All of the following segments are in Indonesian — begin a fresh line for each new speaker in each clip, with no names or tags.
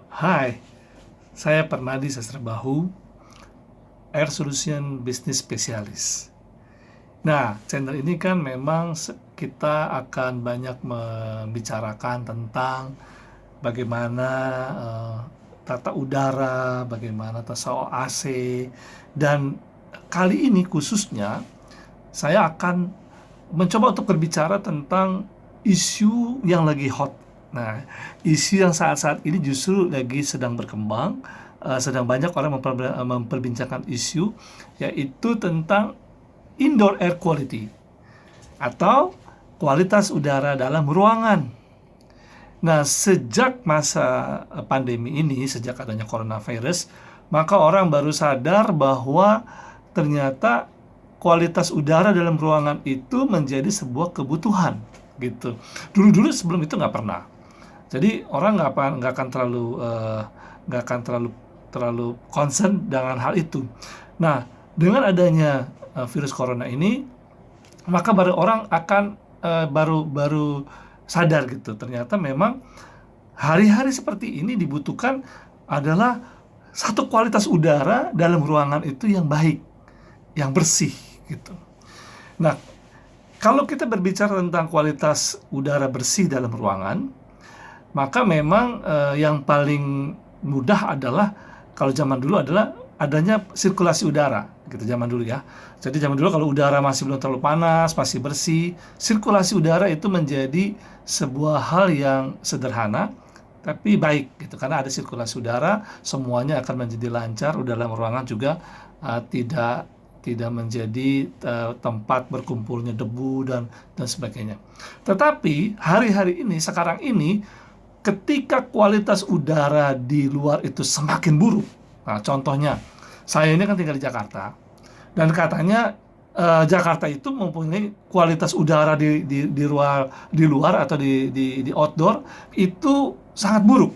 Hai, saya Permadi Sasrabahu, Air Solution Business Specialist. Nah, channel ini kan memang kita akan banyak membicarakan tentang bagaimana tata udara, bagaimana tata AC, dan kali ini khususnya saya akan mencoba untuk berbicara tentang isu yang lagi hot. Nah, isu yang saat-saat ini justru lagi sedang berkembang, sedang banyak orang memperbincangkan isu, yaitu tentang indoor air quality atau kualitas udara dalam ruangan. Nah, sejak masa pandemi ini, sejak adanya coronavirus, maka orang baru sadar bahwa ternyata kualitas udara dalam ruangan itu menjadi sebuah kebutuhan, gitu. Dulu-dulu sebelum itu nggak pernah. Jadi orang nggak akan terlalu nggak akan terlalu terlalu concern dengan hal itu. Nah, dengan adanya virus corona ini, maka baru orang akan baru baru sadar gitu. Ternyata memang hari-hari seperti ini dibutuhkan adalah satu kualitas udara dalam ruangan itu yang baik, yang bersih gitu. Nah, kalau kita berbicara tentang kualitas udara bersih dalam ruangan, maka memang yang paling mudah adalah kalau zaman dulu adalah adanya sirkulasi udara gitu zaman dulu ya. Jadi zaman dulu kalau udara masih belum terlalu panas, masih bersih, sirkulasi udara itu menjadi sebuah hal yang sederhana tapi baik gitu karena ada sirkulasi udara, semuanya akan menjadi lancar, udara dalam ruangan juga tidak tidak menjadi tempat berkumpulnya debu dan sebagainya. Tetapi hari-hari ini, sekarang ini, ketika kualitas udara di luar itu semakin buruk. Nah, contohnya, saya ini kan tinggal di Jakarta, dan katanya Jakarta itu mempunyai kualitas udara di luar atau di outdoor itu sangat buruk.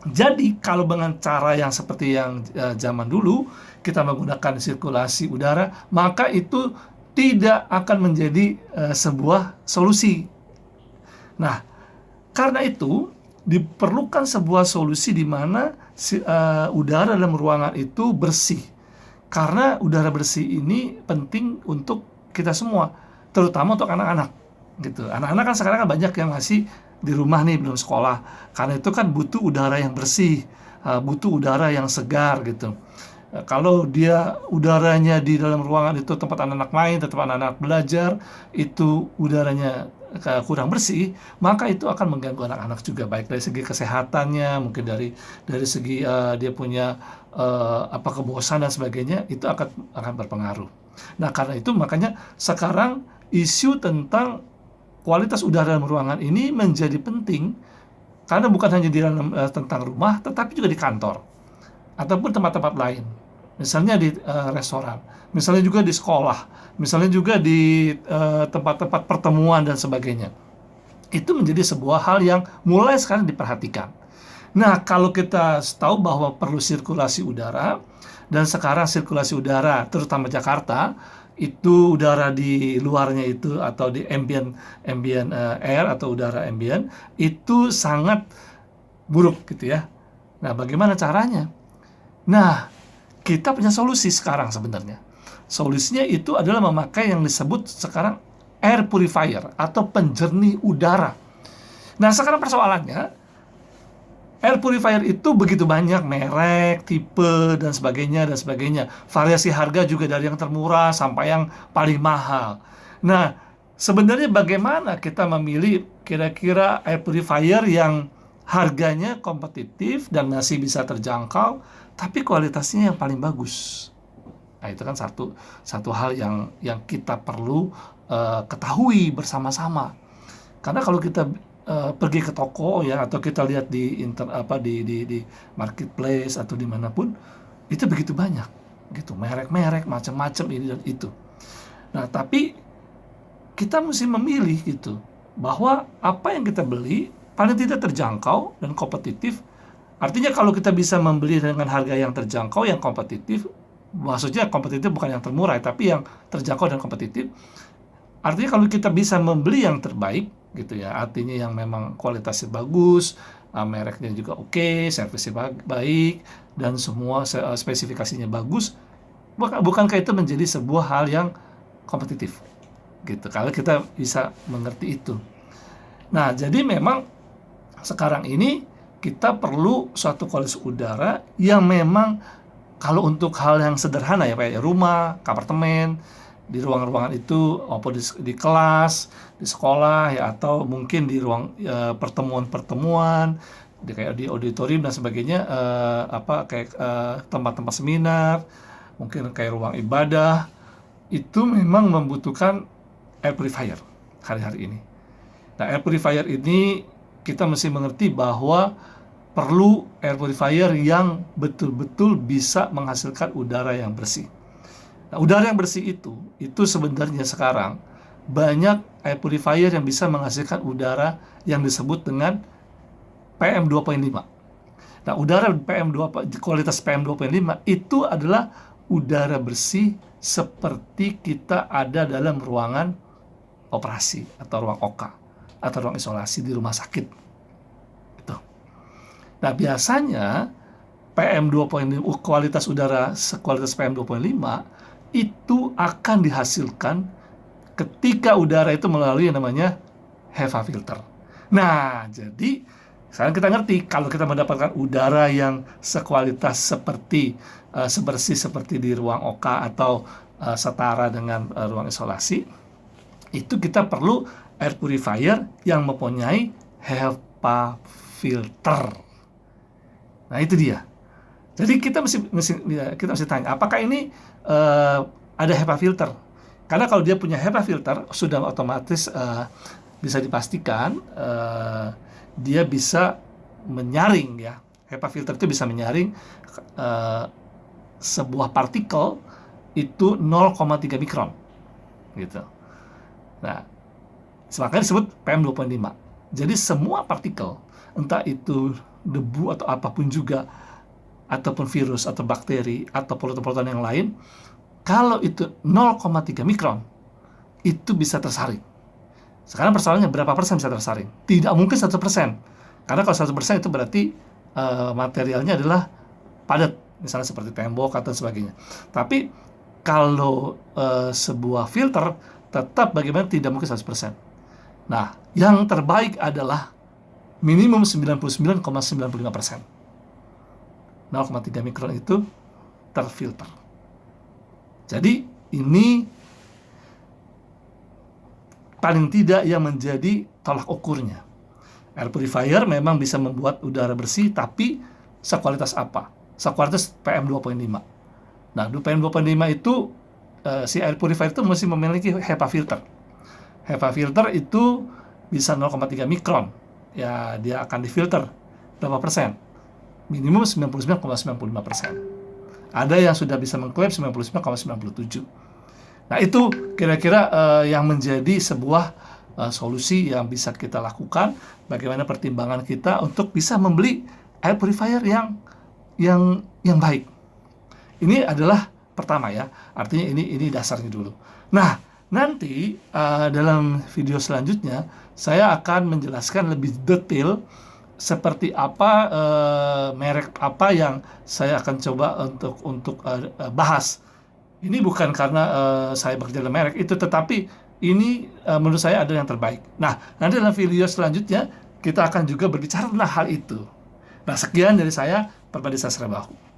Jadi kalau dengan cara yang seperti yang zaman dulu kita menggunakan sirkulasi udara, maka itu tidak akan menjadi sebuah solusi. Nah, karena itu diperlukan sebuah solusi di mana udara dalam ruangan itu bersih. Karena udara bersih ini penting untuk kita semua, terutama untuk anak-anak gitu. Anak-anak kan sekarang kan banyak yang masih di rumah nih belum sekolah. Karena itu kan butuh udara yang bersih, butuh udara yang segar gitu. Kalau dia udaranya di dalam ruangan itu tempat anak-anak main, tempat anak-anak belajar, itu udaranya kurang bersih, maka itu akan mengganggu anak-anak juga, baik dari segi kesehatannya, mungkin dari segi dia punya kebosanan dan sebagainya, itu akan berpengaruh. Nah, karena itu makanya sekarang isu tentang kualitas udara dalam ruangan ini menjadi penting karena bukan hanya di dalam tentang rumah, tetapi juga di kantor ataupun tempat-tempat lain. Misalnya di restoran, misalnya juga di sekolah, misalnya juga di tempat-tempat pertemuan dan sebagainya. Itu menjadi sebuah hal yang mulai sekarang diperhatikan. Nah, kalau kita tahu bahwa perlu sirkulasi udara, dan sekarang sirkulasi udara, terutama Jakarta, itu udara di luarnya itu atau di ambient ambient air atau udara ambient itu sangat buruk gitu ya. Nah, bagaimana caranya? Nah, kita punya solusi sekarang sebenarnya. Solusinya itu adalah memakai yang disebut sekarang air purifier atau penjernih udara. Nah, sekarang persoalannya, air purifier itu begitu banyak merek, tipe, dan sebagainya, dan sebagainya. Variasi harga juga dari yang termurah sampai yang paling mahal. Nah, sebenarnya bagaimana kita memilih kira-kira air purifier yang harganya kompetitif dan masih bisa terjangkau, tapi kualitasnya yang paling bagus. Nah, itu kan satu satu hal yang kita perlu ketahui bersama-sama. Karena kalau kita pergi ke toko ya atau kita lihat di marketplace atau dimanapun itu begitu banyak gitu merek-merek macam-macam ini dan itu. Nah, tapi kita mesti memilih gitu bahwa apa yang kita beli paling tidak terjangkau dan kompetitif. Artinya kalau kita bisa membeli dengan harga yang terjangkau, yang kompetitif, maksudnya kompetitif bukan yang termurah, tapi yang terjangkau dan kompetitif. Artinya kalau kita bisa membeli yang terbaik gitu ya, artinya yang memang kualitasnya bagus, mereknya juga oke, servisnya baik, dan semua spesifikasinya bagus, bukankah itu menjadi sebuah hal yang kompetitif? Gitu, kalau kita bisa mengerti itu. Nah, jadi memang sekarang ini kita perlu suatu kualitas udara yang memang kalau untuk hal yang sederhana ya, kayak rumah, apartemen, di ruang-ruangan itu, maupun di kelas, di sekolah ya, atau mungkin di ruang pertemuan-pertemuan, kayak di auditorium dan sebagainya, kayak tempat-tempat seminar, mungkin kayak ruang ibadah, itu memang membutuhkan air purifier hari-hari ini. Nah, air purifier ini kita mesti mengerti bahwa perlu air purifier yang betul-betul bisa menghasilkan udara yang bersih. Nah, udara yang bersih itu sebenarnya sekarang banyak air purifier yang bisa menghasilkan udara yang disebut dengan PM2.5. Nah, kualitas PM2.5 itu adalah udara bersih seperti kita ada dalam ruangan operasi atau ruang OK atau ruang isolasi di rumah sakit. Gitu. Nah, biasanya PM2.5, kualitas udara sekualitas PM2.5 itu akan dihasilkan ketika udara itu melalui yang namanya HEPA filter. Nah, jadi sekarang kita ngerti kalau kita mendapatkan udara yang sekualitas sebersih seperti di ruang OK atau setara dengan ruang isolasi, itu kita perlu air purifier yang mempunyai HEPA filter. Nah, itu dia. Jadi kita mesti tanya, apakah ini ada HEPA filter? Karena kalau dia punya HEPA filter, sudah otomatis bisa dipastikan dia bisa menyaring ya. HEPA filter itu bisa menyaring sebuah partikel itu 0,3 mikron, gitu. Nah, makanya disebut PM2.5. Jadi semua partikel, entah itu debu atau apapun juga, ataupun virus atau bakteri atau polutan-polutan yang lain, kalau itu 0,3 mikron, itu bisa tersaring. Sekarang persoalannya berapa persen bisa tersaring? Tidak mungkin 100%. Karena kalau 100% itu berarti materialnya adalah padat, misalnya seperti tembok atau sebagainya. Tapi kalau sebuah filter, tetap bagaimana tidak mungkin 100%. Nah, yang terbaik adalah minimum 99,95%. 0,3 mikron itu terfilter. Jadi ini paling tidak yang menjadi tolak ukurnya. Air purifier memang bisa membuat udara bersih, tapi sekualitas apa? Sekualitas PM2.5. Nah, PM2.5 itu si air purifier itu mesti memiliki HEPA filter. HEPA filter itu bisa 0,3 mikron. Ya, dia akan difilter berapa persen? Minimum 99,95%. Ada yang sudah bisa mengklaim 99,97%. Nah, itu kira-kira yang menjadi sebuah solusi yang bisa kita lakukan, bagaimana pertimbangan kita untuk bisa membeli air purifier yang baik. Ini adalah pertama ya, artinya ini dasarnya dulu. Nah, nanti dalam video selanjutnya saya akan menjelaskan lebih detail seperti apa merek apa yang saya akan coba untuk bahas. Ini bukan karena saya bekerja dalam merek itu, tetapi ini menurut saya adalah yang terbaik. Nah, nanti dalam video selanjutnya kita akan juga berbicara tentang hal itu. Nah, sekian dari saya, Permadi Sastra Bahu.